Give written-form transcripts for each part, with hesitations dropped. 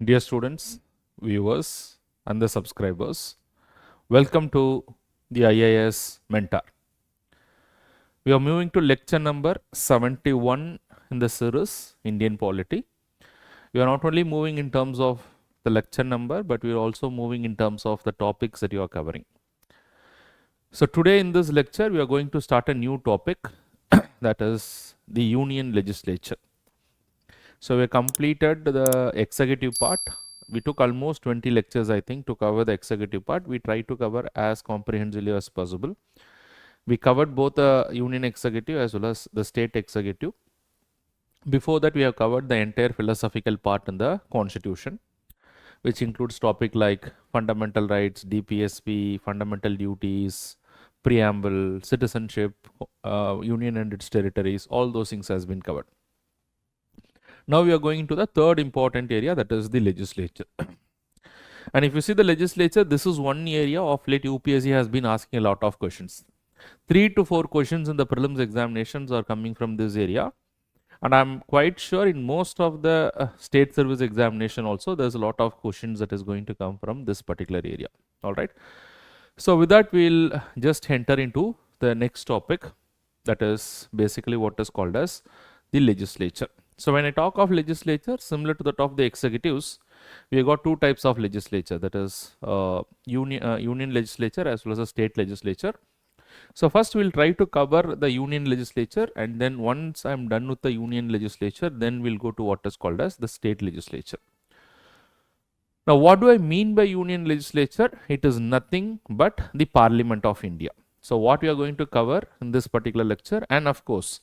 Dear students, viewers, and the subscribers, welcome to the IAS Mentor. We are moving to lecture number 71 in the series Indian Polity. We are not only moving in terms of the lecture number, but we are also moving in terms of the topics that you are covering. So, today in this lecture, we are going to start a new topic that is the Union Legislature. So, we completed the executive part. We took almost 20 lectures, I think, to cover the executive part. We tried to cover as comprehensively as possible. We covered both the union executive as well as the state executive. Before that, we have covered the entire philosophical part in the constitution, which includes topic like fundamental rights, DPSP, fundamental duties, preamble, citizenship, union and its territories. All those things has been covered. Now we are going to the third important area, that is the legislature. And if you see the legislature, this is one area of late UPSC has been asking a lot of questions. 3 to 4 questions in the prelims examinations are coming from this area. And I'm quite sure in most of the state service examination also, there's a lot of questions that is going to come from this particular area. All right. So with that, we'll just enter into the next topic, that is basically what is called as the legislature. So when I talk of legislature, similar to that of the executives, we have got two types of legislature, that is union legislature as well as a state legislature. So first we'll try to cover the union legislature, and then once I'm done with the union legislature, then we'll go to what is called as the state legislature. Now what do I mean by union legislature? It is nothing but the Parliament of India. So what we are going to cover in this particular lecture, and of course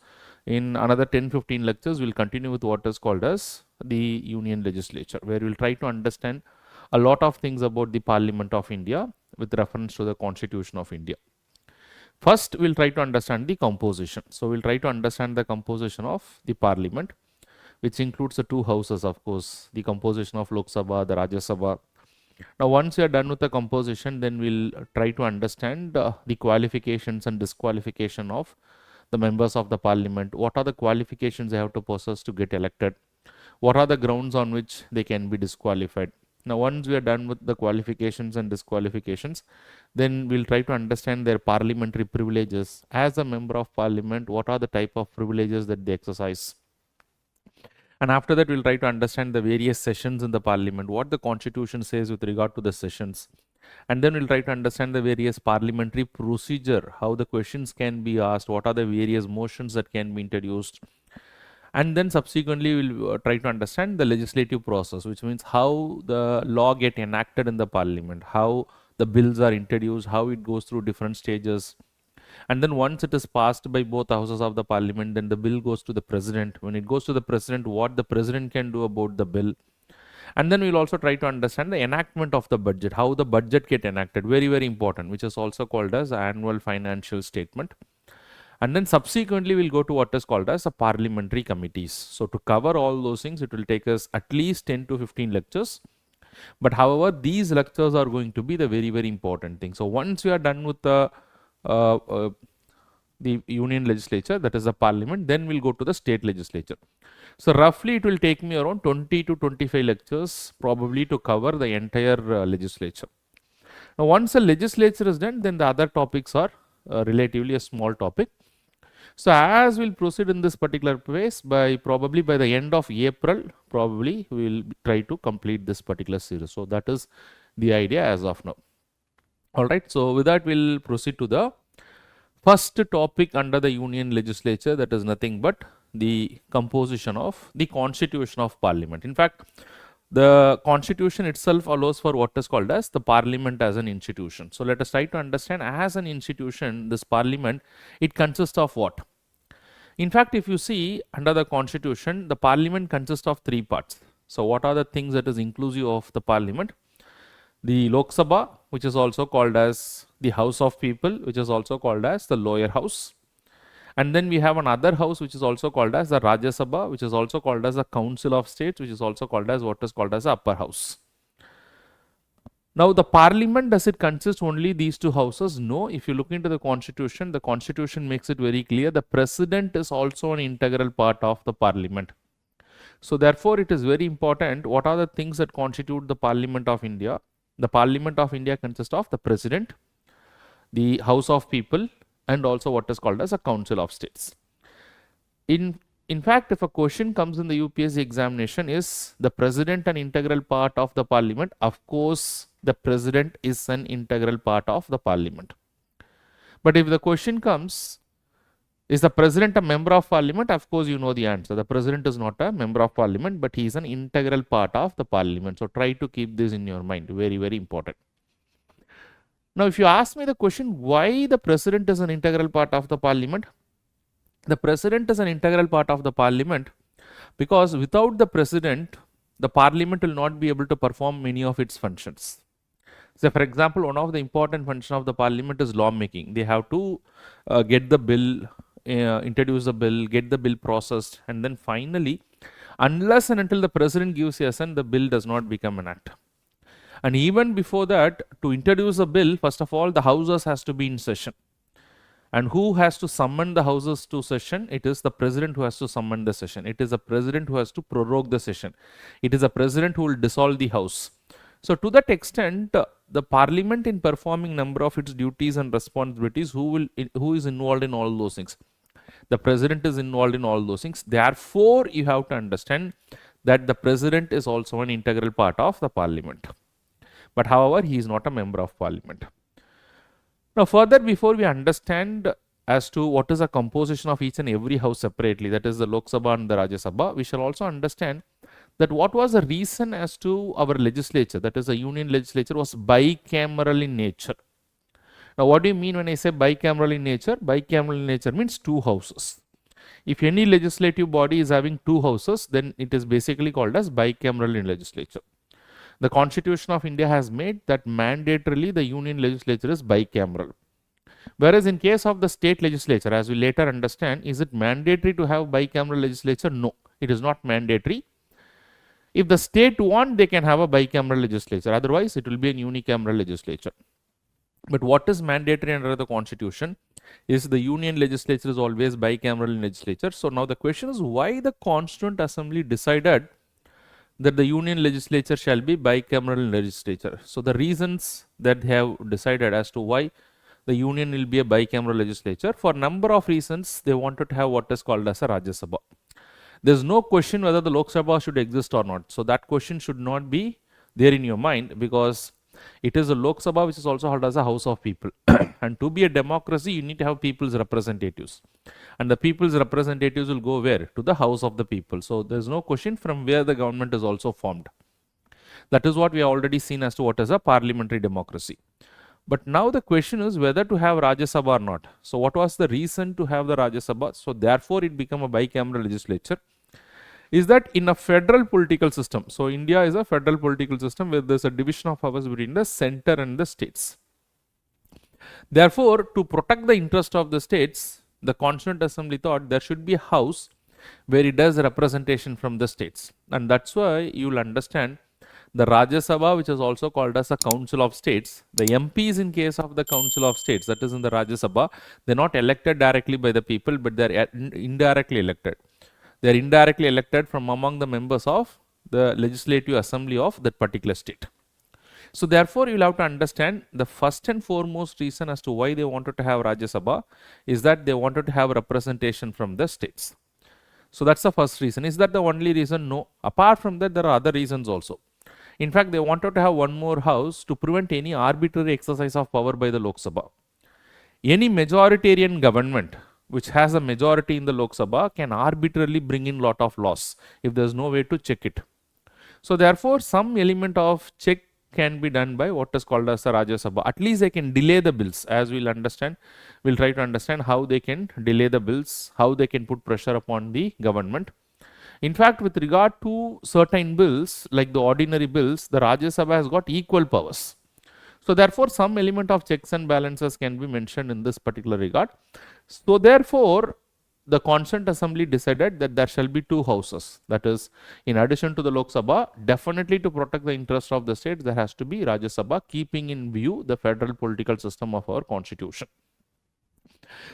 in another 10-15 lectures, we'll continue with what is called as the union legislature, where we'll try to understand a lot of things about the Parliament of India with reference to the Constitution of India. First, we'll try to understand the composition. So we'll try to understand the composition of the Parliament, which includes the two houses, of course, the composition of Lok Sabha, the Rajya Sabha. Now, once we are done with the composition, then we'll try to understand the qualifications and disqualification of the members of the Parliament. What are the qualifications they have to possess to get elected? What are the grounds on which they can be disqualified? Now, once we are done with the qualifications and disqualifications, then we'll try to understand their parliamentary privileges. As a member of Parliament, what are the type of privileges that they exercise? And after that, we'll try to understand the various sessions in the Parliament, what the Constitution says with regard to the sessions. And then we'll try to understand the various parliamentary procedure, how the questions can be asked, what are the various motions that can be introduced. And then subsequently, we'll try to understand the legislative process, which means how the law get enacted in the Parliament, how the bills are introduced, how it goes through different stages. And then once it is passed by both houses of the Parliament, then the bill goes to the President. When it goes to the President, what the President can do about the bill. And then we'll also try to understand the enactment of the budget, how the budget get enacted, very, very important, which is also called as annual financial statement. And then subsequently, we'll go to what is called as a parliamentary committees. So to cover all those things, it will take us at least 10 to 15 lectures. But however, these lectures are going to be the very, very important thing. So once we are done with the union legislature, that is the Parliament, then we'll go to the state legislature. So roughly it will take me around 20 to 25 lectures probably to cover the entire legislature. Now once the legislature is done, then the other topics are relatively a small topic. So as we'll proceed in this particular phase, probably by the end of April, probably we'll try to complete this particular series. So that is the idea as of now. All right. So with that, we'll proceed to the first topic under the union legislature, that is nothing but the composition of the Constitution of Parliament. In fact, the Constitution itself allows for what is called as the Parliament as an institution. So let us try to understand, as an institution, this Parliament, it consists of what? In fact, if you see under the Constitution, the Parliament consists of three parts. So what are the things that is inclusive of the Parliament? The Lok Sabha, which is also called as the House of People, which is also called as the lower house. And then we have another house which is also called as the Rajya Sabha, which is also called as the Council of States, which is also called as what is called as the upper house. Now the Parliament, does it consist only these two houses? No. If you look into the Constitution makes it very clear. The President is also an integral part of the Parliament. So therefore, it is very important what are the things that constitute the Parliament of India. The Parliament of India consists of the President, the House of People, and also what is called as a Council of States. In fact, if a question comes in the UPSC examination, is the President an integral part of the Parliament? Of course, the President is an integral part of the Parliament. But if the question comes, is the President a member of Parliament? Of course, you know the answer. The President is not a member of Parliament, but he is an integral part of the Parliament. So try to keep this in your mind. Very, very important. Now, if you ask me the question, why the President is an integral part of the Parliament? The President is an integral part of the Parliament because without the President, the Parliament will not be able to perform many of its functions. So, for example, one of the important functions of the Parliament is lawmaking. They have to get the bill, introduce the bill, get the bill processed, and then finally, unless and until the President gives a assent, the bill does not become an act. And even before that, to introduce a bill, first of all, the houses has to be in session. And who has to summon the houses to session? It is the President who has to summon the session. It is the President who has to prorogue the session. It is the President who will dissolve the House. So to that extent, the Parliament in performing number of its duties and responsibilities, who is involved in all those things? The President is involved in all those things. Therefore, you have to understand that the President is also an integral part of the Parliament. But however, he is not a member of Parliament. Now further, before we understand as to what is the composition of each and every house separately, that is the Lok Sabha and the Rajya Sabha, we shall also understand that what was the reason as to our legislature, that is the union legislature, was bicameral in nature. Now what do you mean when I say bicameral in nature? Bicameral in nature means two houses. If any legislative body is having two houses, then it is basically called as bicameral in legislature. The Constitution of India has made that mandatorily the union legislature is bicameral. Whereas in case of the state legislature, as we later understand, is it mandatory to have bicameral legislature? No, it is not mandatory. If the state want, they can have a bicameral legislature. Otherwise, it will be a unicameral legislature. But what is mandatory under the Constitution is the union legislature is always bicameral in legislature. So now the question is, why the Constituent Assembly decided that the union legislature shall be bicameral legislature? So the reasons that they have decided as to why the union will be a bicameral legislature, for number of reasons, they wanted to have what is called as a Rajya Sabha. There is no question whether the Lok Sabha should exist or not. So that question should not be there in your mind, because it is a Lok Sabha which is also called as a House of People. And to be a democracy, you need to have people's representatives. And the people's representatives will go where? To the House of the People. So there is no question from where the government is also formed. That is what we have already seen as to what is a parliamentary democracy. But now the question is whether to have Rajya Sabha or not. So what was the reason to have the Rajya Sabha? So therefore it became a bicameral legislature. Is that in a federal political system. So India is a federal political system where there is a division of powers between the center and the states. Therefore, to protect the interest of the states, the Constituent Assembly thought there should be a house where it does representation from the states. And that's why you will understand the Rajya Sabha, which is also called as a Council of States. The MPs in case of the Council of States, that is in the Rajya Sabha, they are not elected directly by the people, but they are indirectly elected. They are indirectly elected from among the members of the Legislative Assembly of that particular state. So therefore, you will have to understand the first and foremost reason as to why they wanted to have Rajya Sabha is that they wanted to have representation from the states. So that's the first reason. Is that the only reason? No. Apart from that, there are other reasons also. In fact, they wanted to have one more house to prevent any arbitrary exercise of power by the Lok Sabha. Any majoritarian government which has a majority in the Lok Sabha can arbitrarily bring in lot of laws if there is no way to check it. So therefore, some element of check can be done by what is called as the Rajya Sabha. At least they can delay the bills, as we'll understand. We'll try to understand how they can delay the bills, how they can put pressure upon the government. In fact, with regard to certain bills, like the ordinary bills, the Rajya Sabha has got equal powers. So therefore, some element of checks and balances can be mentioned in this particular regard. So therefore, the Constituent Assembly decided that there shall be two houses. That is, in addition to the Lok Sabha, definitely to protect the interest of the states, there has to be Rajya Sabha, keeping in view the federal political system of our constitution.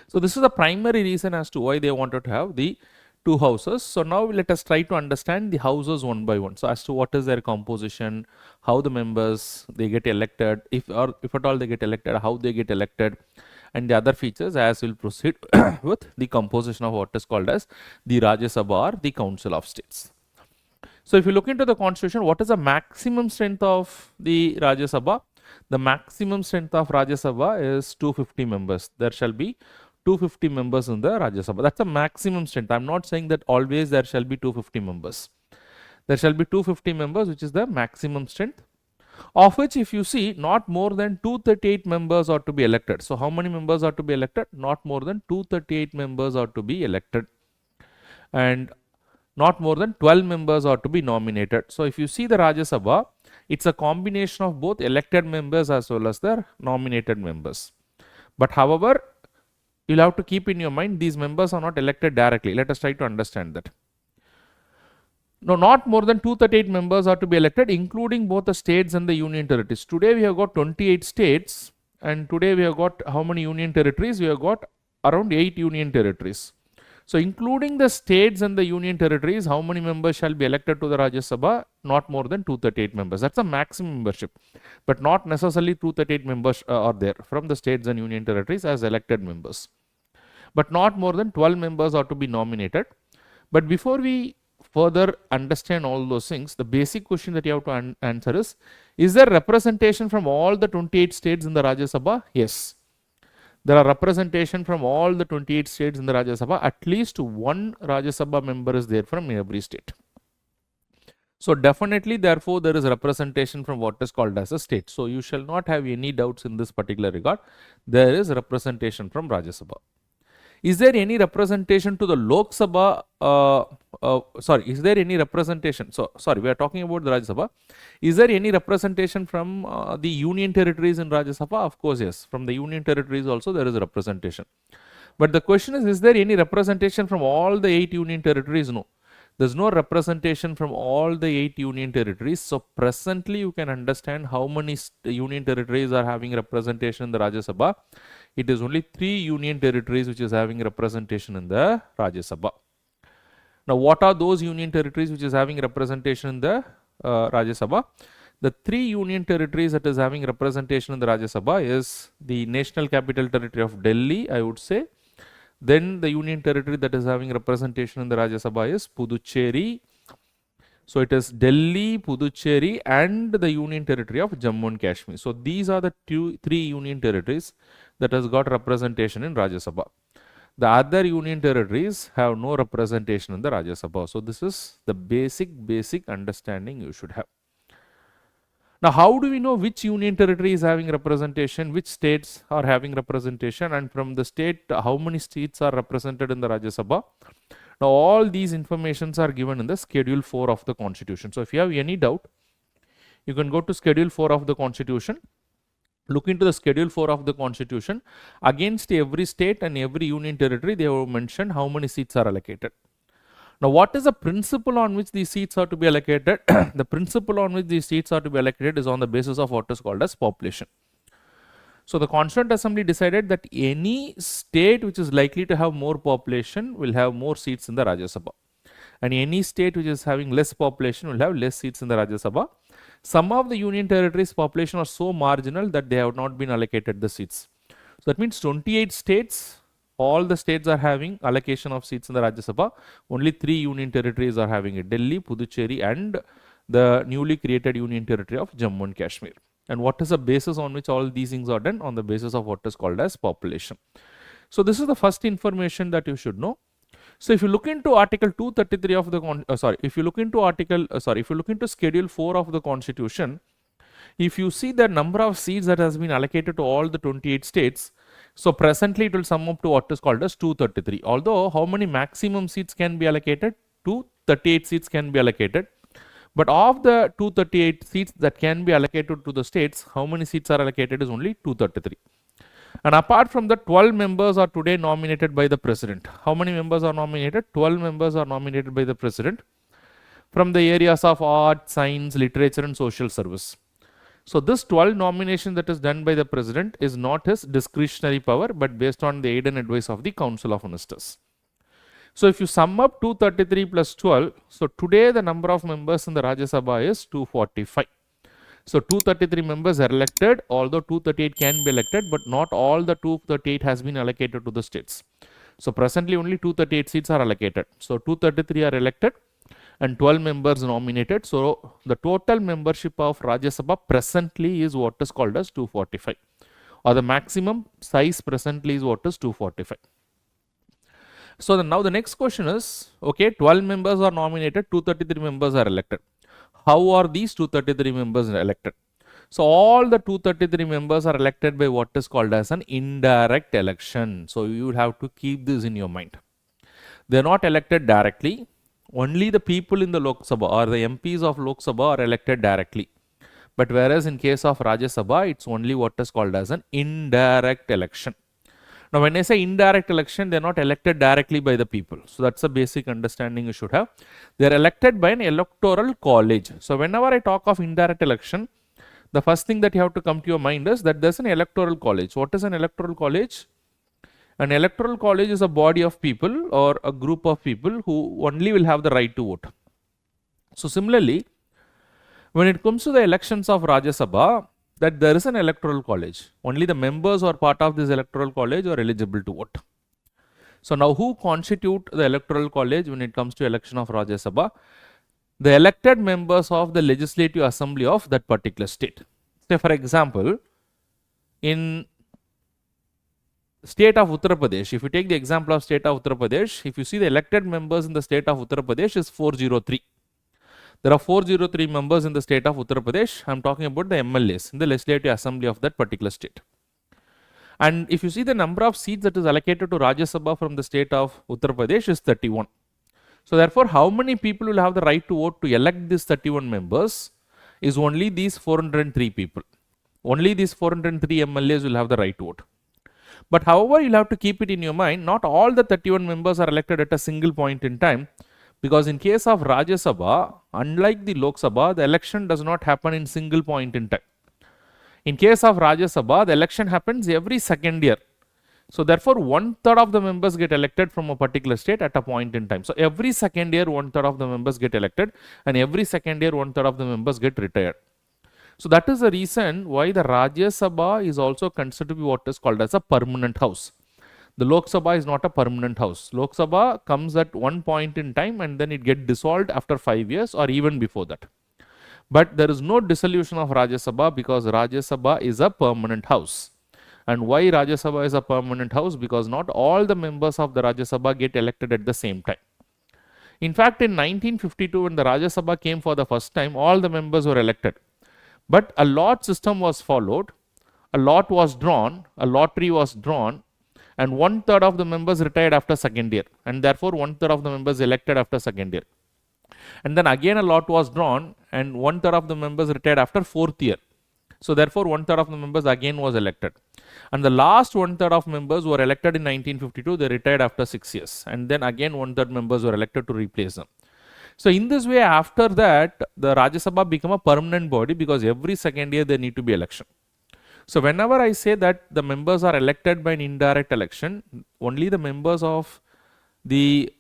So this is the primary reason as to why they wanted to have the two houses. So now let us try to understand the houses one by one. So as to what is their composition, how the members they get elected, if at all they get elected, how they get elected, and the other features as we'll proceed with the composition of what is called as the Rajya Sabha or the Council of States. So if you look into the constitution, what is the maximum strength of the Rajya Sabha? The maximum strength of Rajya Sabha is 250 members. There shall be 250 members in the Rajya Sabha. That's a maximum strength. I'm not saying that always there shall be 250 members. There shall be 250 members, which is the maximum strength, of which if you see not more than 238 members are to be elected. So how many members are to be elected? Not more than 238 members are to be elected, and not more than 12 members are to be nominated. So if you see the Rajya Sabha, it's a combination of both elected members as well as the nominated members. But however, you'll have to keep in your mind these members are not elected directly. Let us try to understand that. No, not more than 238 members are to be elected, including both the states and the union territories. Today we have got 28 states, and today we have got how many union territories? We have got around 8 union territories. So including the states and the union territories, how many members shall be elected to the Rajya Sabha? Not more than 238 members. That's a maximum membership, but not necessarily 238 members are there from the states and union territories as elected members. But not more than 12 members are to be nominated. But before we further understand all those things, the basic question that you have to answer is there representation from all the 28 states in the Rajya Sabha? Yes. There are representation from all the 28 states in the Rajya Sabha. At least one Rajya Sabha member is there from every state. So definitely, therefore, there is representation from what is called as a state. So you shall not have any doubts in this particular regard. There is representation from Rajya Sabha. Is there any representation to the Lok Sabha? Is there any representation? We are talking about the Rajya Sabha. Is there any representation from the union territories in Rajya Sabha? Of course, yes. From the union territories also there is a representation. But the question is there any representation from all the 8 union territories? No. There's no representation from all the 8 union territories. So presently you can understand how many union territories are having representation in the Rajya Sabha. It is only 3 union territories which is having representation in the Rajya Sabha. Now what are those union territories which is having representation in the Rajya Sabha? The 3 union territories that is having representation in the Rajya Sabha is the National Capital Territory of Delhi, I would say. Then the union territory that is having representation in the Rajya Sabha is Puducherry. So it is Delhi, Puducherry and the union territory of Jammu and Kashmir. So these are the 3 union territories that has got representation in Rajya Sabha. The other union territories have no representation in the Rajya Sabha. So this is the basic understanding you should have. Now, how do we know which union territory is having representation, which states are having representation, and from the state, how many states are represented in the Rajya Sabha? Now, all these informations are given in the Schedule 4 of the Constitution. So, if you have any doubt, you can go to Schedule 4 of the Constitution. Look into the Schedule 4 of the Constitution. Against every state and every union territory, they have mentioned how many seats are allocated. Now, what is the principle on which these seats are to be allocated? The principle on which these seats are to be allocated is on the basis of what is called as population. So, the Constituent Assembly decided that any state which is likely to have more population will have more seats in the Rajya Sabha. And any state which is having less population will have less seats in the Rajya Sabha. Some of the union territories' population are so marginal that they have not been allocated the seats. So, that means 28 states, all the states are having allocation of seats in the Rajya Sabha. Only 3 union territories are having it: Delhi, Puducherry and the newly created union territory of Jammu and Kashmir. And what is the basis on which all these things are done? On the basis of what is called as population. So this is the first information that you should know. So if you look into Article 233 of the if you look into Schedule 4 of the Constitution, if you see the number of seats that has been allocated to all the 28 states, so presently it will sum up to what is called as 233. Although how many maximum seats can be allocated? 238 seats can be allocated. But of the 238 seats that can be allocated to the states, how many seats are allocated is only 233. And apart from that, 12 members are today nominated by the President. How many members are nominated? 12 members are nominated by the President from the areas of art, science, literature and social service. So this 12 nomination that is done by the President is not his discretionary power, but based on the aid and advice of the Council of Ministers. So if you sum up 233 plus 12, so today the number of members in the Rajya Sabha is 245. So 233 members are elected, although 238 can be elected, but not all the 238 has been allocated to the states. So presently only 238 seats are allocated. So 233 are elected and 12 members nominated. So the total membership of Rajya Sabha presently is what is called as 245, or the maximum size presently is what is 245. So now the next question is, okay, 12 members are nominated, 233 members are elected. How are these 233 members elected? So all the 233 members are elected by what is called as an indirect election. So you would have to keep this in your mind. They are not elected directly. Only the people in the Lok Sabha or the MPs of Lok Sabha are elected directly. But whereas in case of Rajya Sabha, it's only what is called as an indirect election. Now, when I say indirect election, they are not elected directly by the people. So that's a basic understanding you should have. They are elected by an electoral college. So whenever I talk of indirect election, the first thing that you have to come to your mind is that there's an electoral college. What is an electoral college? An electoral college is a body of people or a group of people who only will have the right to vote. So similarly, when it comes to the elections of Rajya Sabha, that there is an electoral college. Only the members who are part of this electoral college are eligible to vote. So now who constitute the electoral college when it comes to election of Rajya Sabha? The elected members of the legislative assembly of that particular state. Say for example, in state of Uttar Pradesh, if you take the example of state of Uttar Pradesh, if you see the elected members in the state of Uttar Pradesh is 403. There are 403 members in the state of Uttar Pradesh. I am talking about the MLAs in the legislative assembly of that particular state. And if you see the number of seats that is allocated to Rajya Sabha from the state of Uttar Pradesh is 31. So therefore, how many people will have the right to vote to elect these 31 members is only these 403 people. Only these 403 MLAs will have the right to vote. But however, you'll have to keep it in your mind, not all the 31 members are elected at a single point in time. Because in case of Rajya Sabha, unlike the Lok Sabha, the election does not happen in single point in time. In case of Rajya Sabha, the election happens every second year. So therefore, 1/3 of the members get elected from a particular state at a point in time. So every second year, 1/3 of the members get elected, and every second year, 1/3 of the members get retired. So that is the reason why the Rajya Sabha is also considered to be what is called as a permanent house. The Lok Sabha is not a permanent house. Lok Sabha comes at one point in time and then it gets dissolved after 5 years or even before that. But there is no dissolution of Rajya Sabha because Rajya Sabha is a permanent house. And why Rajya Sabha is a permanent house? Because not all the members of the Rajya Sabha get elected at the same time. In fact, in 1952, when the Rajya Sabha came for the first time, all the members were elected. But a lot system was followed, a lot was drawn, a lottery was drawn, and 1/3 of the members retired after second year, and therefore 1/3 of the members elected after second year. And then again a lot was drawn, and 1/3 of the members retired after fourth year. So therefore 1/3 of the members again was elected. And the last 1/3 of members were elected in 1952, they retired after 6 years. And then again 1/3 members were elected to replace them. So in this way, after that, the Rajya Sabha became a permanent body because every second year there need to be election. So whenever I say that the members are elected by an indirect election, only the members of the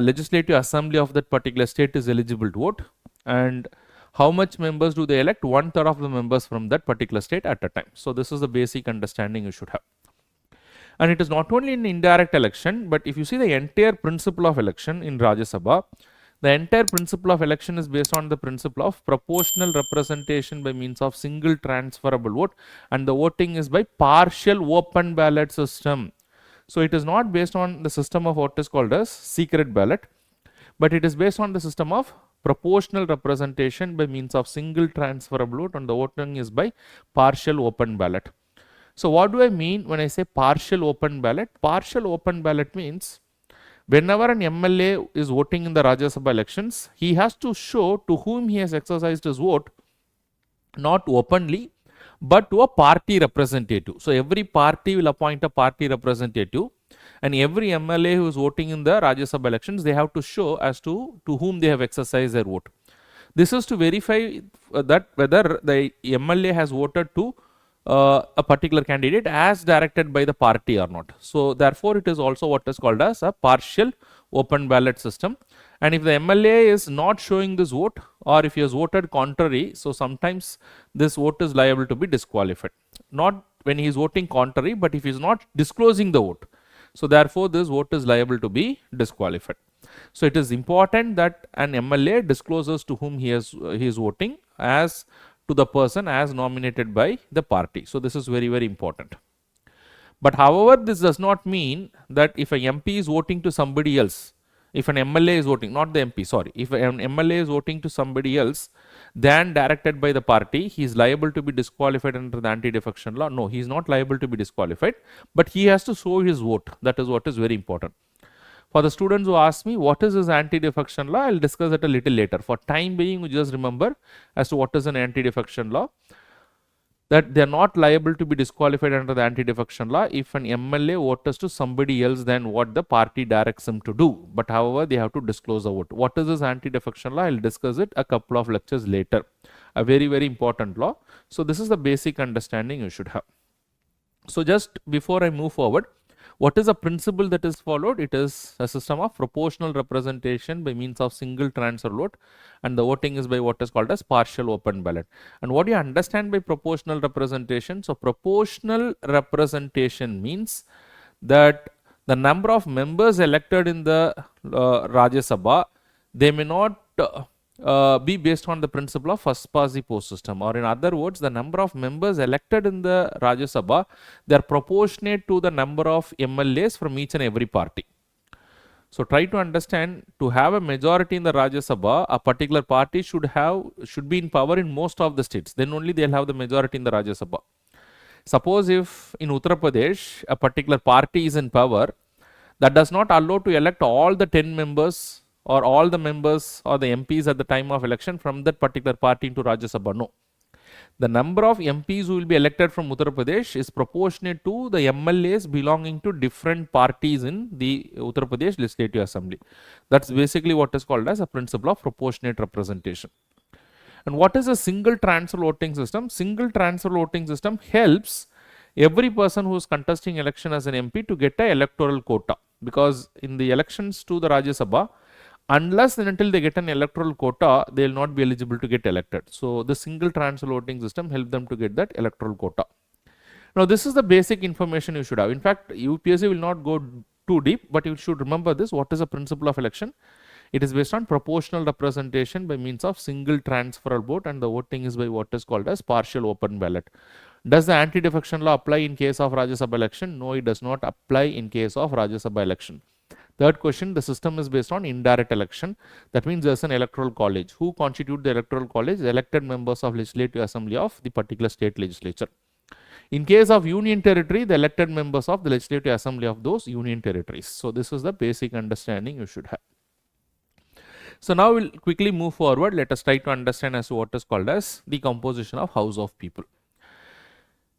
legislative assembly of that particular state is eligible to vote. And how much members do they elect? 1/3 of the members from that particular state at a time. So this is the basic understanding you should have. And it is not only an indirect election, but if you see the entire principle of election in Rajya Sabha, the entire principle of election is based on the principle of proportional representation by means of single transferable vote, and the voting is by partial open ballot system. So it is not based on the system of what is called as secret ballot, but it is based on the system of proportional representation by means of single transferable vote, and the voting is by partial open ballot. So what do I mean when I say partial open ballot? Partial open ballot means whenever an MLA is voting in the Rajya Sabha elections, he has to show to whom he has exercised his vote, not openly, but to a party representative. So every party will appoint a party representative, and every MLA who is voting in the Rajya Sabha elections, they have to show as to whom they have exercised their vote. This is to verify that whether the MLA has voted to a particular candidate as directed by the party or not. So therefore it is also what is called as a partial open ballot system. And if the MLA is not showing this vote, or if he has voted contrary, so sometimes this vote is liable to be disqualified. Not when he is voting contrary, but if he is not disclosing the vote. So therefore this vote is liable to be disqualified. So it is important that an MLA discloses to whom he is voting as to the person as nominated by the party. So this is very, very important. But however, this does not mean that if a MP is voting to somebody else, if an MLA is voting, not the MP, sorry, if an MLA is voting to somebody else than directed by the party, he is liable to be disqualified under the anti-defection law. No, he is not liable to be disqualified, but he has to show his vote. That is what is very important. For the students who ask me what is this anti-defection law, I will discuss it a little later. For time being, we just remember as to what is an anti-defection law, that they are not liable to be disqualified under the anti-defection law if an MLA votes to somebody else than what the party directs him to do. But however, they have to disclose the vote. What is this anti-defection law? I will discuss it a couple of lectures later. A very, very important law. So this is the basic understanding you should have. So just before I move forward, what is a principle that is followed? It is a system of proportional representation by means of single transfer vote, and the voting is by what is called as partial open ballot. And what do you understand by proportional representation? So proportional representation means that the number of members elected in the Rajya Sabha, they may not be based on the principle of first past the post system, or in other words, the number of members elected in the Rajya Sabha, they are proportionate to the number of MLAs from each and every party. So try to understand, to have a majority in the Rajya Sabha, a particular party should be in power in most of the states. Then only they will have the majority in the Rajya Sabha. Suppose if in Uttar Pradesh a particular party is in power, that does not allow to elect all the 10 members or all the members or the MPs at the time of election from that particular party into Rajya Sabha. No. The number of MPs who will be elected from Uttar Pradesh is proportionate to the MLAs belonging to different parties in the Uttar Pradesh Legislative Assembly. That's basically what is called as a principle of proportionate representation. And what is a single transfer voting system? Single transfer voting system helps every person who is contesting election as an MP to get an electoral quota, because in the elections to the Rajya Sabha, unless and until they get an electoral quota, they will not be eligible to get elected. So the single transfer voting system helps them to get that electoral quota. Now this is the basic information you should have. In fact, UPSC will not go too deep, but you should remember this. What is the principle of election? It is based on proportional representation by means of single transferal vote, and the voting is by what is called as partial open ballot. Does the anti-defection law apply in case of Rajya Sabha election? No, it does not apply in case of Rajya Sabha election. Third question, the system is based on indirect election. That means there is an electoral college. Who constitute the electoral college? The elected members of legislative assembly of the particular state legislature. In case of union territory, the elected members of the legislative assembly of those union territories. So this is the basic understanding you should have. So now we'll quickly move forward. Let us try to understand as to what is called as the composition of House of People.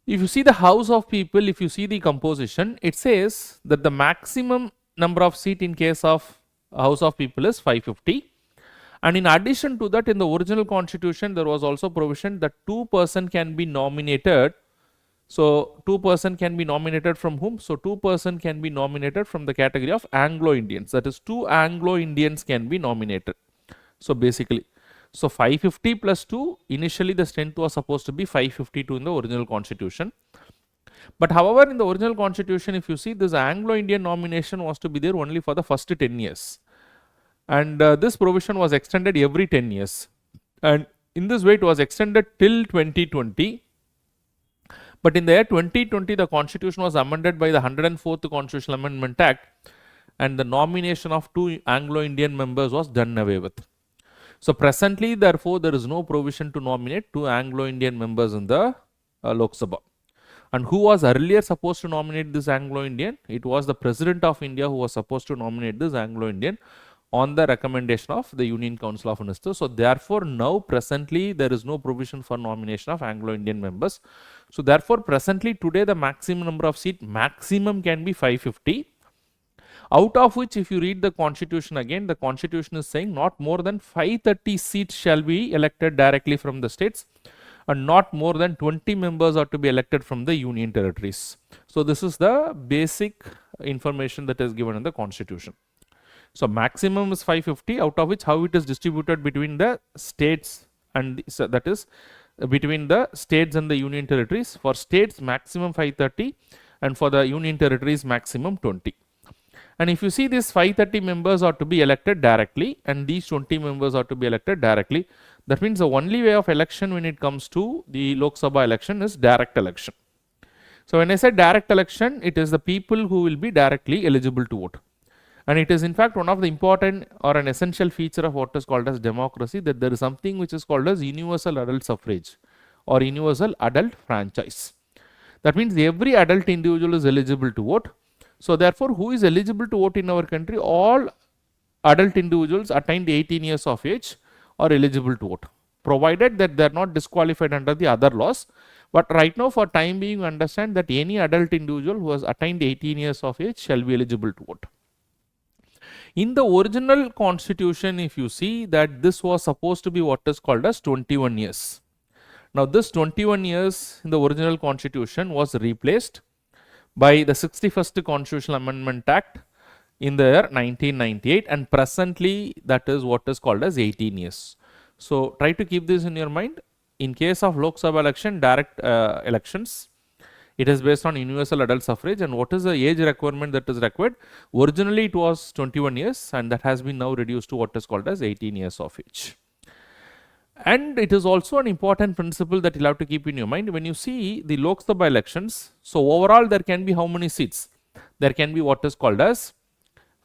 If you see the House of People, if you see the composition, it says that the maximum number of seat in case of House of People is 550, and in addition to that, in the original constitution there was also provision that 2% can be nominated. So 2% can be nominated from whom? So 2% can be nominated from the category of Anglo-Indians, that is 2 Anglo-Indians can be nominated. So basically, so 550 plus 2, initially the strength was supposed to be 552 in the original constitution. But however, in the original constitution, if you see, this Anglo-Indian nomination was to be there only for the first 10 years. And this provision was extended every 10 years. And in this way, it was extended till 2020. But in the year 2020, the constitution was amended by the 104th Constitutional Amendment Act, and the nomination of 2 Anglo-Indian members was done away with. So presently, therefore, there is no provision to nominate 2 Anglo-Indian members in the Lok Sabha. And who was earlier supposed to nominate this Anglo-Indian? It was the President of India who was supposed to nominate this Anglo-Indian on the recommendation of the Union Council of Ministers. So therefore, now presently there is no provision for nomination of Anglo-Indian members. So therefore, presently today the maximum number of seats, maximum can be 550. Out of which, if you read the constitution again, the constitution is saying not more than 530 seats shall be elected directly from the states. and not more than 20 members are to be elected from the union territories. So this is the basic information that is given in the constitution. So maximum is 550, out of which how it is distributed between the states and so that is between the states and the union territories. For states maximum 530 and for the union territories maximum 20. And if you see this 530 members are to be elected directly and these 20 members are to be elected directly. That means the only way of election when it comes to the Lok Sabha election is direct election. So when I say direct election, it is the people who will be directly eligible to vote. And it is in fact one of the important or an essential feature of what is called as democracy, that there is something which is called as universal adult suffrage or universal adult franchise. That means every adult individual is eligible to vote. So therefore, who is eligible to vote in our country? All adult individuals attained 18 years of age are eligible to vote, provided that they are not disqualified under the other laws. But right now, for time being, we understand that any adult individual who has attained 18 years of age shall be eligible to vote. In the original constitution, if you see that this was supposed to be what is called as 21 years. Now this 21 years in the original constitution was replaced by the 61st Constitutional Amendment Act in the year 1998, and presently that is what is called as 18 years. So try to keep this in your mind. In case of Lok Sabha election, direct elections, it is based on universal adult suffrage, and what is the age requirement that is required? Originally it was 21 years and that has been now reduced to what is called as 18 years of age. And it is also an important principle that you have to keep in your mind when you see the Lok Sabha elections. So overall there can be how many seats? There can be what is called as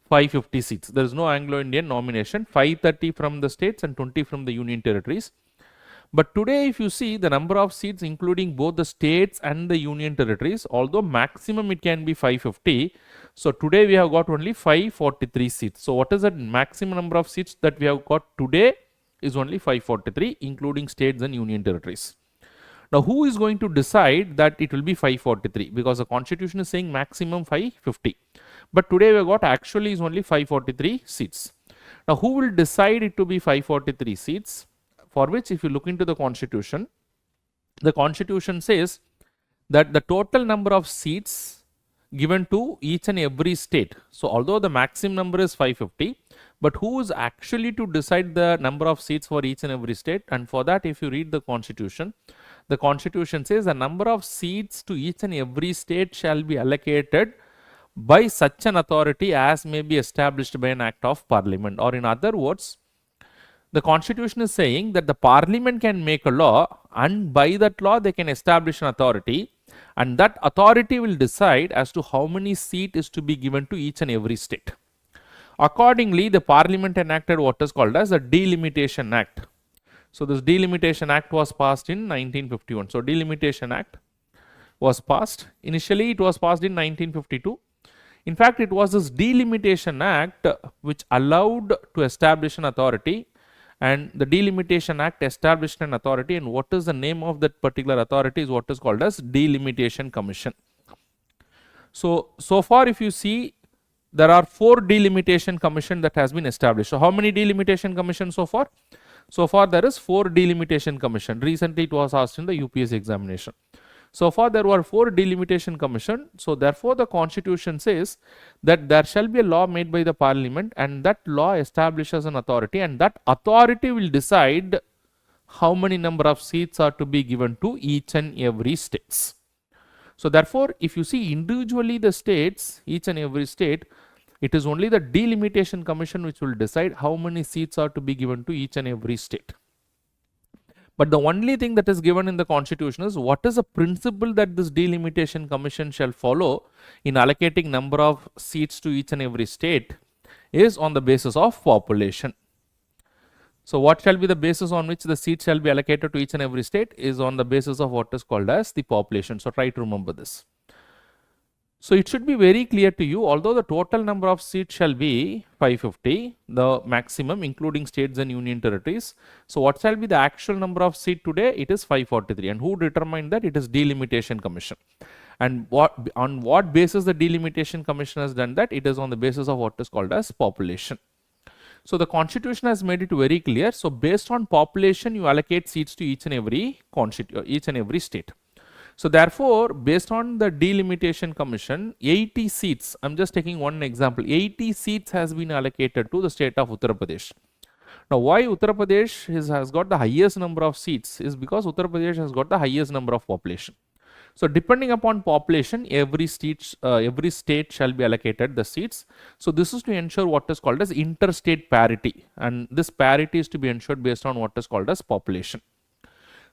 550 seats. There is no Anglo-Indian nomination, 530 from the states and 20 from the union territories. But today if you see the number of seats including both the states and the union territories, although maximum it can be 550, so today we have got only 543 seats. So what is the maximum number of seats that we have got today? Is only 543 including states and union territories. Now who is going to decide that it will be 543? Because the constitution is saying maximum 550. But today we have got actually is only 543 seats. Now who will decide it to be 543 seats? For which if you look into the constitution says that the total number of seats given to each and every state. So although the maximum number is 550, but who is actually to decide the number of seats for each and every state? And for that, if you read the constitution says the number of seats to each and every state shall be allocated by such an authority as may be established by an act of parliament. Or in other words, the constitution is saying that the parliament can make a law, and by that law they can establish an authority, and that authority will decide as to how many seats is to be given to each and every state. Accordingly, the parliament enacted what is called as the Delimitation Act. So this Delimitation Act was passed in 1951. So Delimitation Act was passed. Initially it was passed in 1952. In fact, it was this Delimitation Act which allowed to establish an authority, and the Delimitation Act established an authority, and what is the name of that particular authority is what is called as Delimitation Commission. So far if you see, there are 4 delimitation commission that has been established. So how many delimitation commission so far? So far there is 4 delimitation commission. Recently it was asked in the UPSC examination. So far there were 4 delimitation commission. So therefore the constitution says that there shall be a law made by the parliament, and that law establishes an authority, and that authority will decide how many number of seats are to be given to each and every states. So therefore if you see individually the states, each and every state, it is only the Delimitation Commission which will decide how many seats are to be given to each and every state. But the only thing that is given in the constitution is what is the principle that this Delimitation Commission shall follow in allocating number of seats to each and every state is on the basis of population. So what shall be the basis on which the seats shall be allocated to each and every state is on the basis of what is called as the population. So try to remember this. So it should be very clear to you, although the total number of seats shall be 550, the maximum including states and union territories. So what shall be the actual number of seats today? It is 543. And who determined that? It is Delimitation Commission. And on what basis the Delimitation Commission has done that? It is on the basis of what is called as population. So the constitution has made it very clear. So based on population, you allocate seats to each and every state. So therefore, based on the Delimitation Commission, 80 seats, I'm just taking one example, 80 seats has been allocated to the state of Uttar Pradesh. Now, why Uttar Pradesh has got the highest number of seats is because Uttar Pradesh has got the highest number of population. So, depending upon population, every state shall be allocated the seats. So, this is to ensure what is called as interstate parity, and this parity is to be ensured based on what is called as population.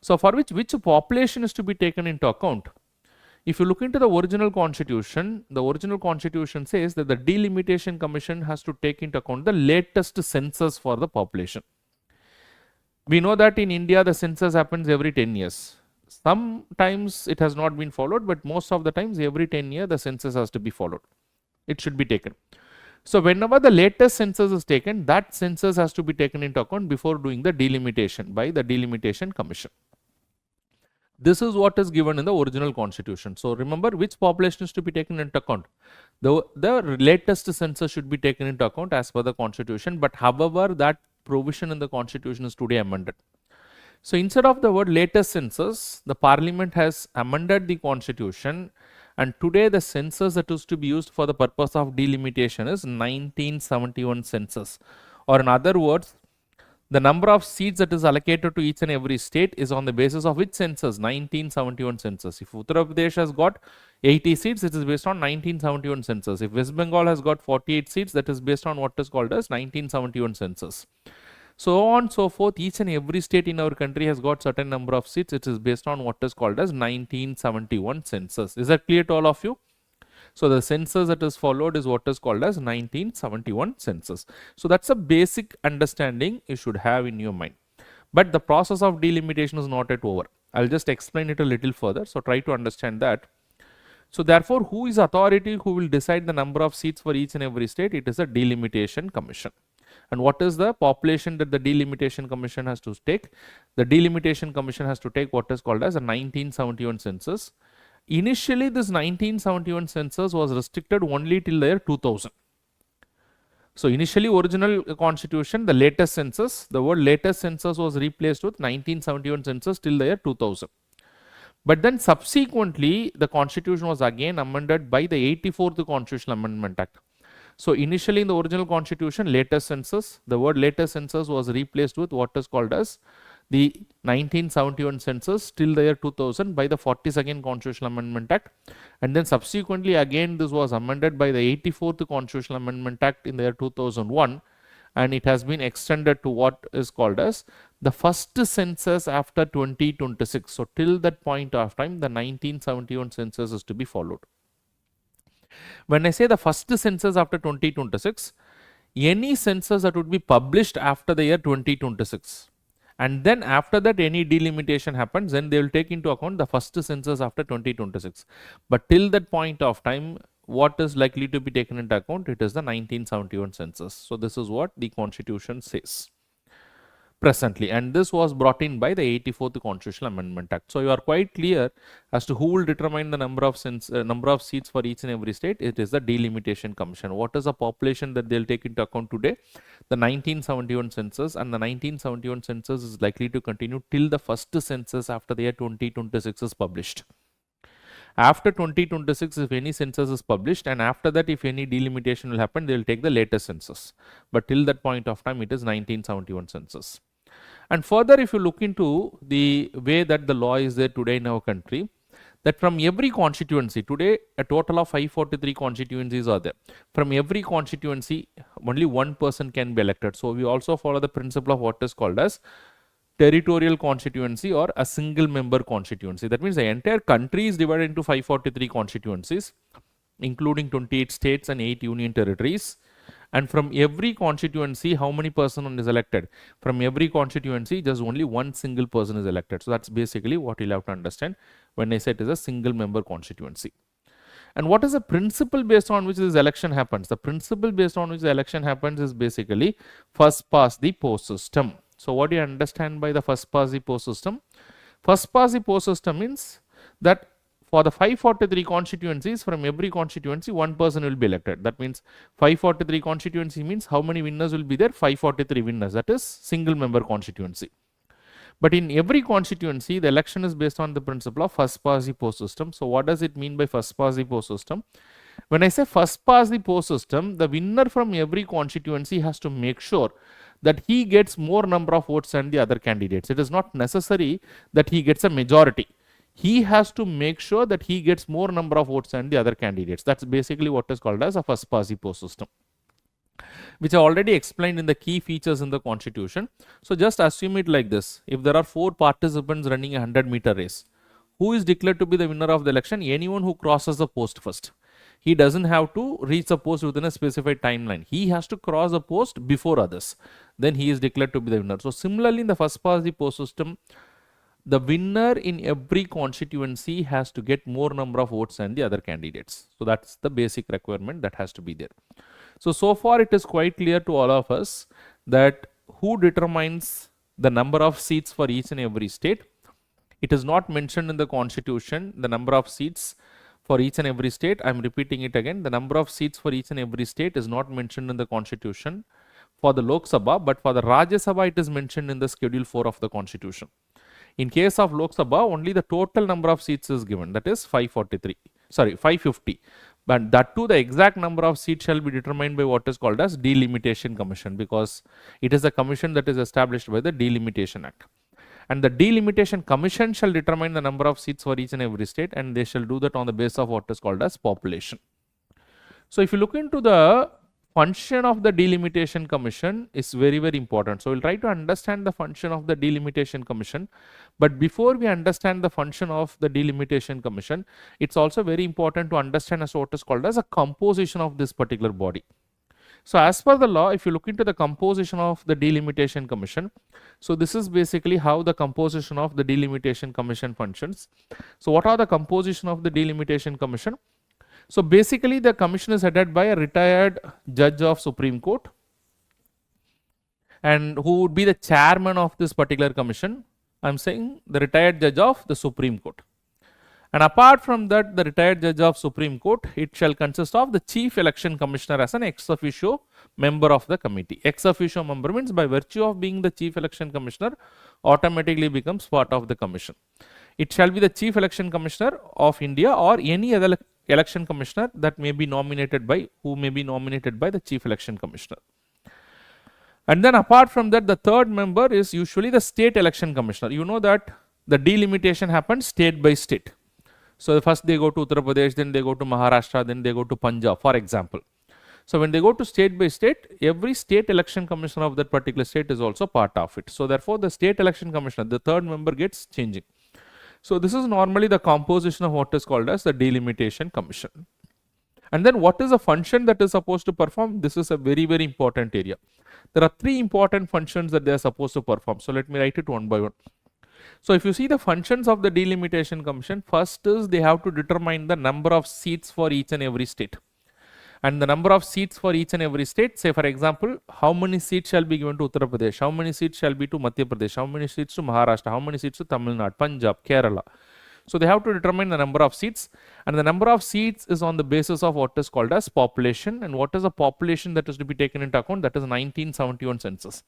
So, for which population is to be taken into account? If you look into the original constitution says that the Delimitation Commission has to take into account the latest census for the population. We know that in India the census happens every 10 years. Sometimes it has not been followed, but most of the times every 10 years the census has to be followed. It should be taken. So whenever the latest census is taken, that census has to be taken into account before doing the delimitation by the Delimitation Commission. This is what is given in the original constitution. So remember which population is to be taken into account. The latest census should be taken into account as per the constitution, but however that provision in the constitution is today amended. So instead of the word latest census, the parliament has amended the constitution, and today the census that is to be used for the purpose of delimitation is 1971 census, or in other words, the number of seats that is allocated to each and every state is on the basis of which census? 1971 census. If Uttar Pradesh has got 80 seats, it is based on 1971 census. If West Bengal has got 48 seats, that is based on what is called as 1971 census. So on and so forth, each and every state in our country has got certain number of seats. It is based on what is called as 1971 census. Is that clear to all of you? So the census that is followed is what is called as 1971 census. So that's a basic understanding you should have in your mind. But the process of delimitation is not yet over. I'll just explain it a little further. So try to understand that. So therefore, who is authority who will decide the number of seats for each and every state? It is a Delimitation Commission. And what is the population that the Delimitation Commission has to take? The Delimitation Commission has to take what is called as a 1971 census. Initially, this 1971 census was restricted only till the year 2000. So initially, original constitution, the latest census, the word latest census was replaced with 1971 census till the year 2000. But then subsequently, the constitution was again amended by the 84th Constitutional Amendment Act. So initially in the original constitution, latest census, the word latest census was replaced with what is called as the 1971 census till the year 2000 by the 42nd Constitutional Amendment Act, and then subsequently again this was amended by the 84th Constitutional Amendment Act in the year 2001, and it has been extended to what is called as the first census after 2026. So till that point of time, the 1971 census is to be followed. When I say the first census after 2026, any census that would be published after the year 2026, and then after that any delimitation happens, then they will take into account the first census after 2026. But till that point of time, what is likely to be taken into account? It is the 1971 census. So this is what the constitution says presently, and this was brought in by the 84th Constitutional Amendment Act. So you are quite clear as to who will determine the number of seats for each and every state. It is the Delimitation Commission. What is the population that they will take into account today? The 1971 census, and the 1971 census is likely to continue till the first census after the year 2026 is published. After 2026, if any census is published, and after that if any delimitation will happen, they will take the latest census. But till that point of time, it is 1971 census. And further, if you look into the way that the law is there today in our country, that from every constituency, today a total of 543 constituencies are there. From every constituency, only one person can be elected. So we also follow the principle of what is called as territorial constituency or a single member constituency. That means the entire country is divided into 543 constituencies, including 28 states and 8 union territories. And from every constituency, how many person is elected? From every constituency, just only one single person is elected. So that's basically what you'll have to understand when I say it is a single member constituency. And what is the principle based on which this election happens? The principle based on which the election happens is basically first past the post system. So what do you understand by the first past the post system? First past the post system means that for the 543 constituencies, from every constituency, one person will be elected. That means 543 constituency means how many winners will be there? 543 winners. That is single member constituency. But in every constituency, the election is based on the principle of first past the post system. So what does it mean by first past the post system? When I say first past the post system, the winner from every constituency has to make sure that he gets more number of votes than the other candidates. It is not necessary that he gets a majority. He has to make sure that he gets more number of votes than the other candidates. That's basically what is called as a first past the post system, which I already explained in the key features in the constitution. So just assume it like this. If there are 4 participants running a 100-meter race, who is declared to be the winner of the election? Anyone who crosses the post first. He doesn't have to reach the post within a specified timeline. He has to cross the post before others. Then he is declared to be the winner. So similarly, in the first past the post system, the winner in every constituency has to get more number of votes than the other candidates. So that's the basic requirement that has to be there. So far it is quite clear to all of us that who determines the number of seats for each and every state. It is not mentioned in the constitution, the number of seats for each and every state. I am repeating it again. The number of seats for each and every state is not mentioned in the constitution for the Lok Sabha, but for the Rajya Sabha it is mentioned in the schedule 4 of the constitution. In case of Lok Sabha, only the total number of seats is given, that is 550. But that too, the exact number of seats shall be determined by what is called as Delimitation Commission, because it is a commission that is established by the Delimitation Act. And the Delimitation Commission shall determine the number of seats for each and every state, and they shall do that on the basis of what is called as population. So if you look into the function of the Delimitation Commission, is very, very important. So we'll try to understand the function of the Delimitation Commission. But before we understand the function of the Delimitation Commission, it's also very important to understand as what is called as a composition of this particular body. So as per the law, if you look into the composition of the Delimitation Commission, so this is basically how the composition of the Delimitation Commission functions. So what are the composition of the Delimitation Commission? So basically the commission is headed by a retired judge of Supreme Court, and who would be the chairman of this particular commission? I am saying the retired judge of the Supreme Court. And apart from that, the retired judge of Supreme Court, it shall consist of the chief election commissioner as an ex officio member of the committee. Ex officio member means by virtue of being the chief election commissioner, automatically becomes part of the commission. It shall be the chief election commissioner of India or any other election commissioner that may be nominated by, the chief election commissioner. And then apart from that, the third member is usually the state election commissioner. You know that the delimitation happens state by state. So first they go to Uttar Pradesh, then they go to Maharashtra, then they go to Punjab, for example. So when they go to state by state, every state election commissioner of that particular state is also part of it. So therefore the state election commissioner, the third member, gets changing. So this is normally the composition of what is called as the Delimitation Commission. And then what is the function that is supposed to perform? This is a very, very important area. There are 3 important functions that they are supposed to perform. So let me write it one by one. So if you see the functions of the Delimitation Commission, first is they have to determine the number of seats for each and every state. And the number of seats for each and every state, say for example, how many seats shall be given to Uttar Pradesh, how many seats shall be to Madhya Pradesh, how many seats to Maharashtra, how many seats to Tamil Nadu, Punjab, Kerala. So they have to determine the number of seats, and the number of seats is on the basis of what is called as population. And what is the population that is to be taken into account? That is 1971 census.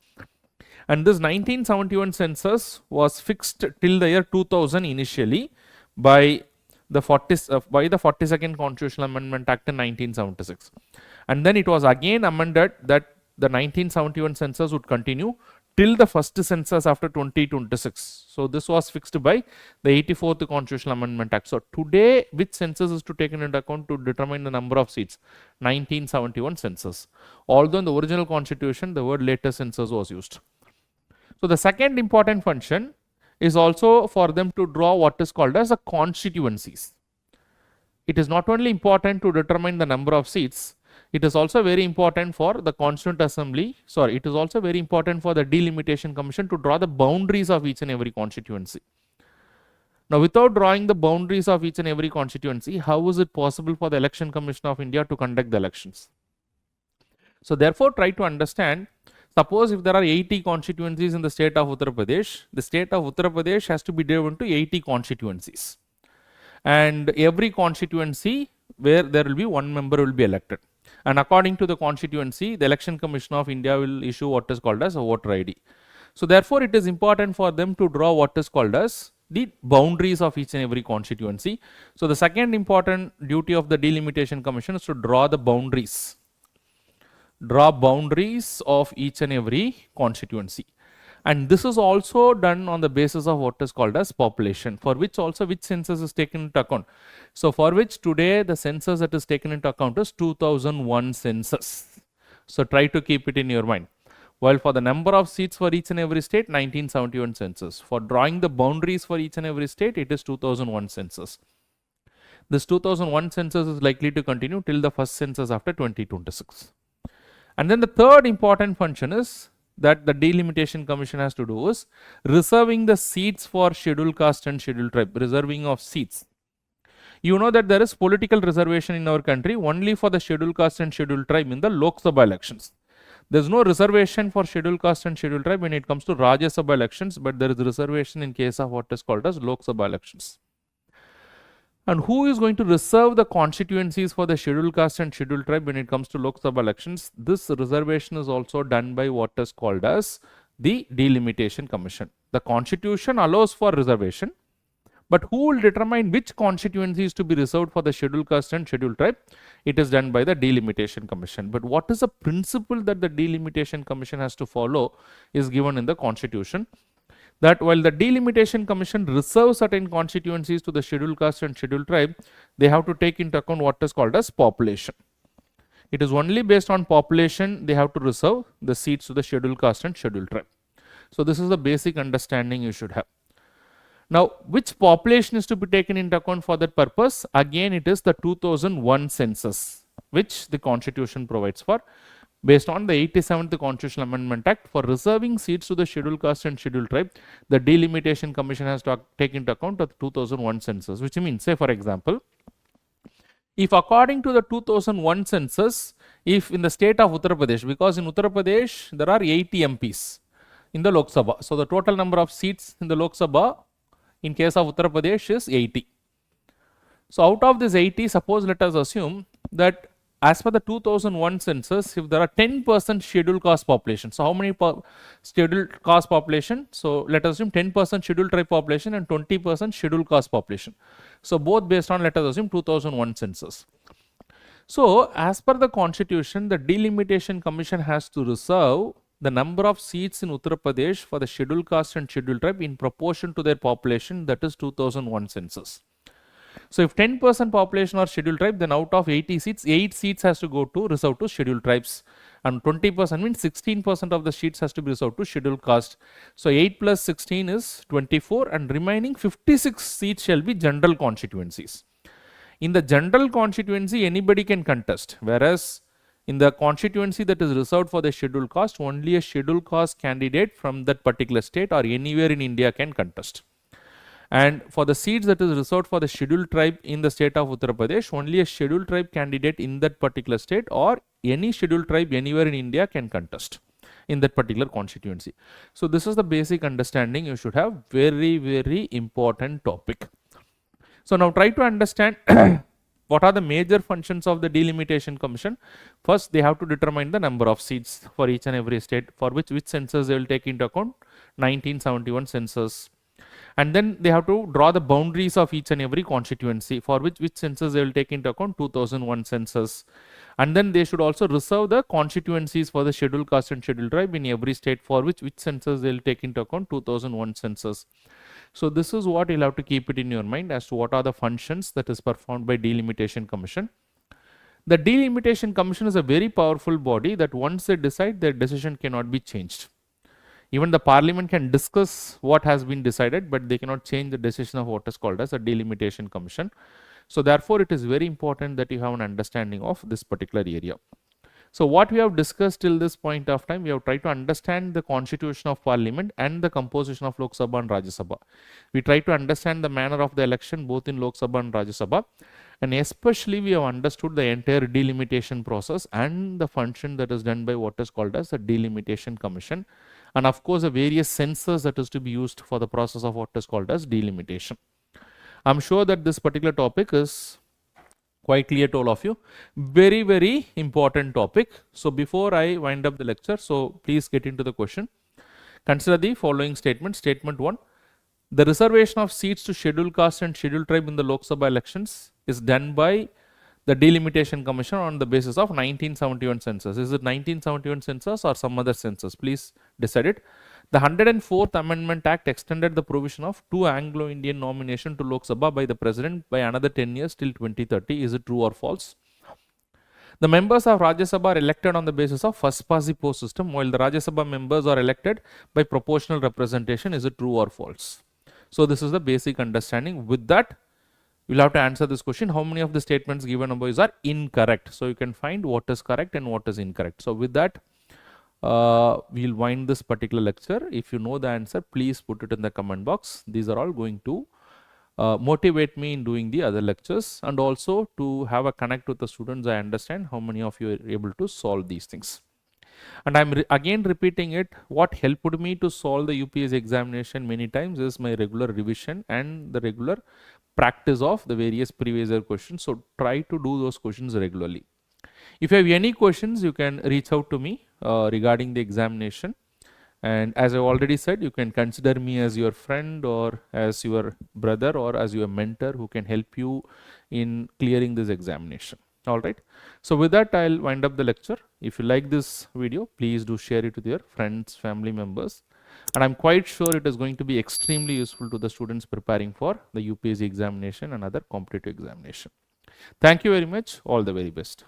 And this 1971 census was fixed till the year 2000 initially by the 42nd Constitutional Amendment Act in 1976. And then it was again amended that the 1971 census would continue till the first census after 2026. So this was fixed by the 84th Constitutional Amendment Act. So today, which census is to taken into account to determine the number of seats? 1971 census. Although in the original constitution, the word later census was used. So the second important function is also for them to draw what is called as a constituencies. It is not only important to determine the number of seats, it is also very important for the Constituent Assembly, it is also very important for the Delimitation Commission to draw the boundaries of each and every constituency. Now without drawing the boundaries of each and every constituency, how is it possible for the Election Commission of India to conduct the elections? So therefore try to understand, suppose if there are 80 constituencies in the state of Uttar Pradesh, the state of Uttar Pradesh has to be divided into 80 constituencies. and every constituency where there will be one member will be elected. And according to the constituency, the Election Commission of India will issue what is called as a voter ID. So therefore, it is important for them to draw what is called as the boundaries of each and every constituency. So the second important duty of the Delimitation Commission is to draw the boundaries. Draw boundaries of each and every constituency. And this is also done on the basis of what is called as population, for which also which census is taken into account. So for which today the census that is taken into account is 2001 census. So try to keep it in your mind. While for the number of seats for each and every state, 1971 census. For drawing the boundaries for each and every state, it is 2001 census. This 2001 census is likely to continue till the first census after 2026. And then the third important function is that the Delimitation Commission has to do is reserving the seats for scheduled caste and scheduled tribe, reserving of seats. You know that there is political reservation in our country only for the scheduled caste and scheduled tribe in the Lok Sabha elections. There is no reservation for scheduled caste and scheduled tribe when it comes to Rajya Sabha elections, but there is reservation in case of what is called as Lok Sabha elections. And who is going to reserve the constituencies for the scheduled caste and scheduled tribe when it comes to Lok Sabha elections? This reservation is also done by what is called as the Delimitation Commission. The constitution allows for reservation, but who will determine which constituencies to be reserved for the scheduled caste and scheduled tribe? It is done by the Delimitation Commission. But what is the principle that the Delimitation Commission has to follow is given in the constitution. That while the Delimitation Commission reserves certain constituencies to the scheduled caste and scheduled tribe, they have to take into account what is called as population. It is only based on population they have to reserve the seats to the scheduled caste and scheduled tribe. So this is the basic understanding you should have. Now, which population is to be taken into account for that purpose? Again, it is the 2001 census, which the constitution provides for. Based on the 87th Constitutional Amendment Act, for reserving seats to the scheduled caste and scheduled tribe, the Delimitation Commission has to take into account of the 2001 census, which means, say for example, if according to the 2001 census, if in the state of Uttar Pradesh, because in Uttar Pradesh there are 80 MPs in the Lok Sabha, so the total number of seats in the Lok Sabha in case of Uttar Pradesh is 80. So out of this 80, suppose let us assume that as per the 2001 census, if there are 10% scheduled caste population, so how many scheduled caste population? So let us assume 10% scheduled tribe population and 20% scheduled caste population. So both based on, let us assume, 2001 census. So as per the constitution, the Delimitation Commission has to reserve the number of seats in Uttar Pradesh for the scheduled caste and scheduled tribe in proportion to their population, that is 2001 census. So if 10% population are scheduled tribe, then out of 80 seats, 8 seats has to go to reserved to scheduled tribes, and 20% means 16% of the seats has to be reserved to scheduled caste. So 8 plus 16 is 24, and remaining 56 seats shall be general constituencies. In the general constituency, anybody can contest, whereas in the constituency that is reserved for the scheduled caste, only a scheduled caste candidate from that particular state or anywhere in India can contest. And for the seats that is reserved for the scheduled tribe in the state of Uttar Pradesh, only a scheduled tribe candidate in that particular state or any scheduled tribe anywhere in India can contest in that particular constituency. So this is the basic understanding you should have. Very, very important topic. So now try to understand what are the major functions of the Delimitation Commission. First, they have to determine the number of seats for each and every state, for which census they will take into account, 1971 census. And then they have to draw the boundaries of each and every constituency, for which census they will take into account, 2001 census. And then they should also reserve the constituencies for the scheduled caste and scheduled tribe in every state, for which census they will take into account, 2001 census. So this is what you'll have to keep it in your mind as to what are the functions that is performed by Delimitation Commission. The Delimitation Commission is a very powerful body that once they decide, their decision cannot be changed. Even the parliament can discuss what has been decided, but they cannot change the decision of what is called as a Delimitation Commission. So therefore, it is very important that you have an understanding of this particular area. So what we have discussed till this point of time, we have tried to understand the constitution of parliament and the composition of Lok Sabha and Rajya Sabha. We try to understand the manner of the election both in Lok Sabha and Rajya Sabha, and especially we have understood the entire delimitation process and the function that is done by what is called as the Delimitation Commission, and of course the various censors that is to be used for the process of what is called as delimitation. I'm sure that this particular topic is quite clear to all of you. Very, very important topic. So before I wind up the lecture, so please get into the question. Consider the following statement. Statement 1. The reservation of seats to scheduled caste and scheduled tribe in the Lok Sabha elections is done by the Delimitation Commission on the basis of 1971 census. Is it 1971 census or some other census? Please decide it. The 104th Amendment Act extended the provision of 2 Anglo-Indian nomination to Lok Sabha by the President by another 10 years till 2030. Is it true or false? The members of Rajya Sabha are elected on the basis of first past the post system, while the Rajya Sabha members are elected by proportional representation. Is it true or false? So this is the basic understanding. With that, you'll have to answer this question. How many of the statements given above are incorrect? So you can find what is correct and what is incorrect. So with that, we'll wind this particular lecture. If you know the answer, please put it in the comment box. These are all going to motivate me in doing the other lectures, and also to have a connect with the students. I understand how many of you are able to solve these things. And I'm again repeating it. What helped me to solve the UPSC examination many times is my regular revision and the regular practice of the various previous year questions. So try to do those questions regularly. If you have any questions, you can reach out to me regarding the examination. And as I already said, you can consider me as your friend or as your brother or as your mentor who can help you in clearing this examination. All right. So with that, I'll wind up the lecture. If you like this video, please do share it with your friends, family members. And I'm quite sure it is going to be extremely useful to the students preparing for the UPSC examination and other competitive examination. Thank you very much. All the very best.